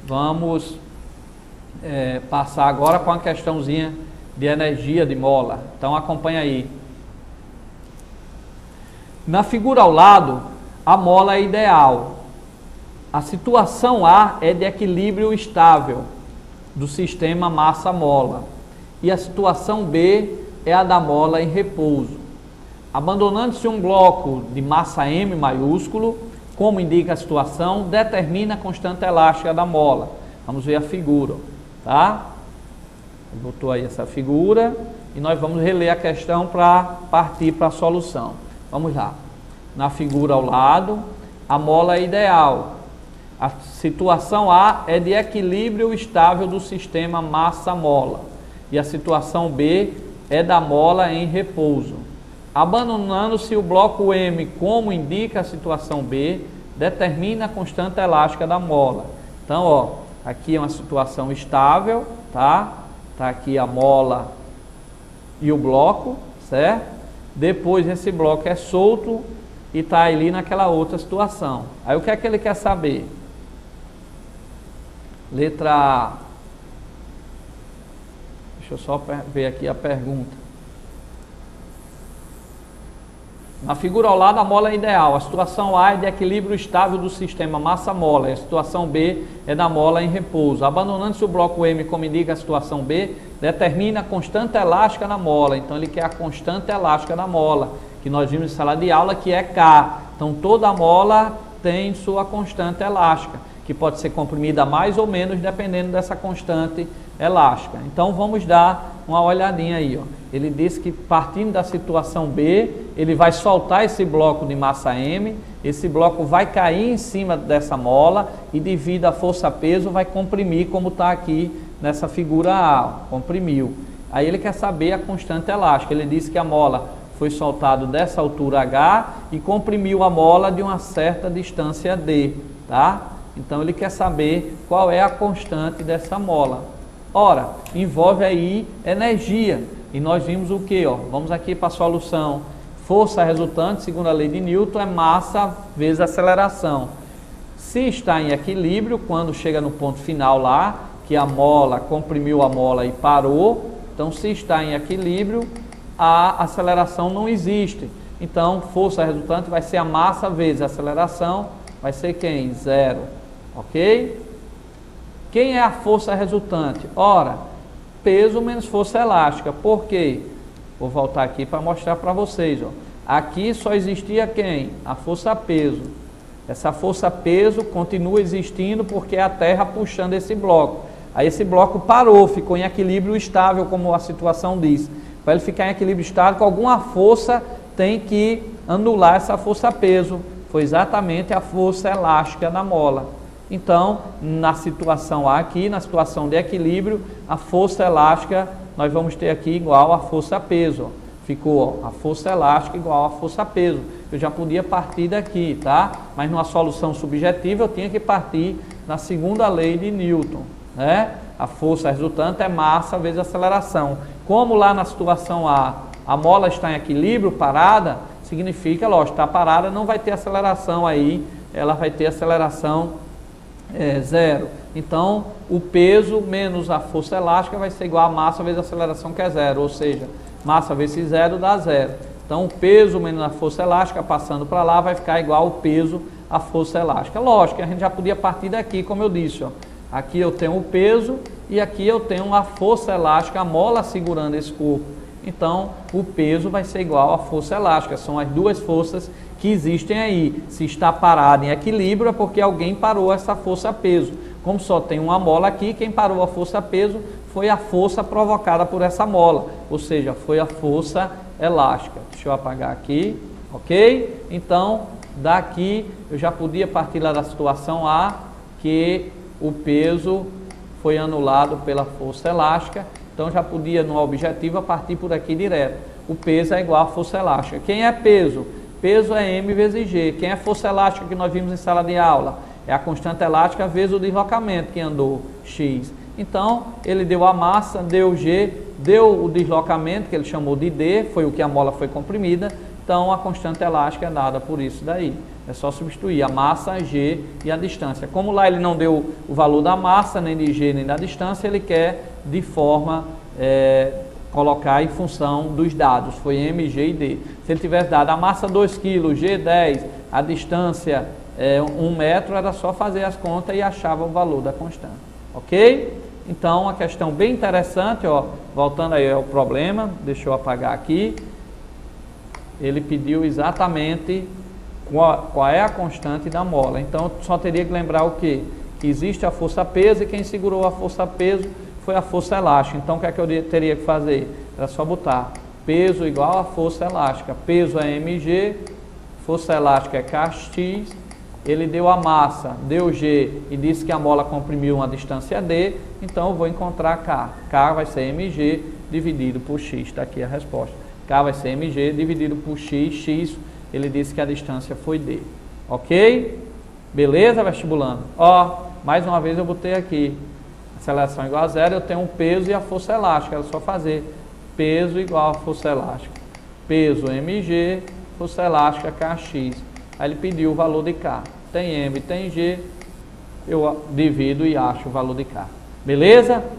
vamos passar agora com a questãozinha de energia de mola. Então acompanha aí. Na figura ao lado, a mola é ideal. A situação A é de equilíbrio estável do sistema massa-mola. E a situação B é a da mola em repouso. Abandonando-se um bloco de massa M maiúsculo, como indica a situação, determina a constante elástica da mola. Vamos ver a figura, tá? Botou aí essa figura e nós vamos reler a questão para partir para a solução. Vamos lá. Na figura ao lado, a mola é ideal. A situação A é de equilíbrio estável do sistema massa-mola. E a situação B é da mola em repouso. Abandonando-se o bloco M, como indica a situação B, determina a constante elástica da mola. Então, ó, aqui é uma situação estável, tá? Tá aqui a mola e o bloco, certo? Depois esse bloco é solto e tá ali naquela outra situação. Aí o que é que ele quer saber? Letra A. Deixa eu só ver aqui a pergunta. Na figura ao lado, a mola é ideal. A situação A é de equilíbrio estável do sistema massa-mola. E a situação B é da mola em repouso. Abandonando-se o bloco M, como indica a situação B, determina a constante elástica na mola. Então, ele quer a constante elástica da mola, que nós vimos em sala de aula, que é K. Então, toda mola tem sua constante elástica, que pode ser comprimida mais ou menos, dependendo dessa constante elástica. Então, vamos dar uma olhadinha aí, ó. Ele disse que partindo da situação B, ele vai soltar esse bloco de massa M, esse bloco vai cair em cima dessa mola e devido à força-peso vai comprimir, como está aqui nessa figura A, comprimiu. Aí ele quer saber a constante elástica. Ele disse que a mola foi soltada dessa altura H e comprimiu a mola de uma certa distância D, tá? Então ele quer saber qual é a constante dessa mola. Ora, envolve aí energia. E nós vimos o que? Vamos aqui para a solução. Força resultante, segundo a lei de Newton, é massa vezes aceleração. Se está em equilíbrio, quando chega no ponto final lá, que a mola comprimiu a mola e parou, então se está em equilíbrio, a aceleração não existe. Então, força resultante vai ser a massa vezes a aceleração, vai ser quem? Zero. Ok? Quem é a força resultante? Ora, peso menos força elástica. Por quê? Vou voltar aqui para mostrar para vocês. Aqui só existia quem? A força-peso. Essa força-peso continua existindo porque é a Terra puxando esse bloco. Aí esse bloco parou, ficou em equilíbrio estável, como a situação diz. Para ele ficar em equilíbrio estável, alguma força tem que anular essa força-peso. Foi exatamente a força elástica da mola. Então, na situação A aqui, na situação de equilíbrio, a força elástica, nós vamos ter aqui igual a força-peso. Ficou a força elástica igual a força-peso. Eu já podia partir daqui, tá? Mas numa solução subjetiva eu tinha que partir na segunda lei de Newton, né? A força resultante é massa vezes aceleração. Como lá na situação a mola está em equilíbrio, parada, significa, lógico, está parada, não vai ter aceleração aí, ela vai ter aceleração zero. Então, o peso menos a força elástica vai ser igual a massa vezes a aceleração, que é zero. Ou seja, massa vezes zero dá zero. Então, o peso menos a força elástica, passando para lá, vai ficar igual ao peso à força elástica. Lógico que a gente já podia partir daqui, como eu disse. Aqui eu tenho o peso e aqui eu tenho a força elástica, a mola segurando esse corpo. Então, o peso vai ser igual à força elástica. São as duas forças que existem aí. Se está parado em equilíbrio é porque alguém parou essa força-peso. Como só tem uma mola aqui, quem parou a força-peso foi a força provocada por essa mola. Ou seja, foi a força elástica. Deixa eu apagar aqui, ok? Então, daqui eu já podia partir lá da situação A, que o peso foi anulado pela força elástica. Então, já podia, no objetivo, partir por aqui direto. O peso é igual à força elástica. Quem é peso? Peso é M vezes G. Quem é força elástica que nós vimos em sala de aula? É a constante elástica vezes o deslocamento que andou, X. Então, ele deu a massa, deu G, deu o deslocamento, que ele chamou de D, foi o que a mola foi comprimida. Então, a constante elástica é dada por isso daí. É só substituir a massa, G e a distância. Como lá ele não deu o valor da massa, nem de G, nem da distância, ele quer de forma, colocar em função dos dados. Foi M, G e D. Se ele tivesse dado a massa 2 kg, G 10, a distância 1 metro, era só fazer as contas e achava o valor da constante. Ok? Então, uma questão bem interessante, ó, voltando aí ao problema, deixa eu apagar aqui. Ele pediu exatamente qual é a constante da mola. Então, só teria que lembrar o quê? Que existe a força-peso e quem segurou a força-peso foi a força elástica. Então, o que é que eu teria que fazer? Era só botar peso igual a força elástica. Peso é mg, força elástica é kx. Ele deu a massa, deu G e disse que a mola comprimiu uma distância D. Então, eu vou encontrar K. K vai ser mg dividido por x. Está aqui a resposta. K vai ser mg dividido por x. X, ele disse que a distância foi D. Ok? Beleza, vestibulando? Ó, mais uma vez eu botei aqui. Aceleração igual a zero, eu tenho um peso e a força elástica. Era só fazer peso igual a força elástica. Peso mg, força elástica kx. Aí ele pediu o valor de K. Tem M, tem G, eu divido e acho o valor de K. Beleza?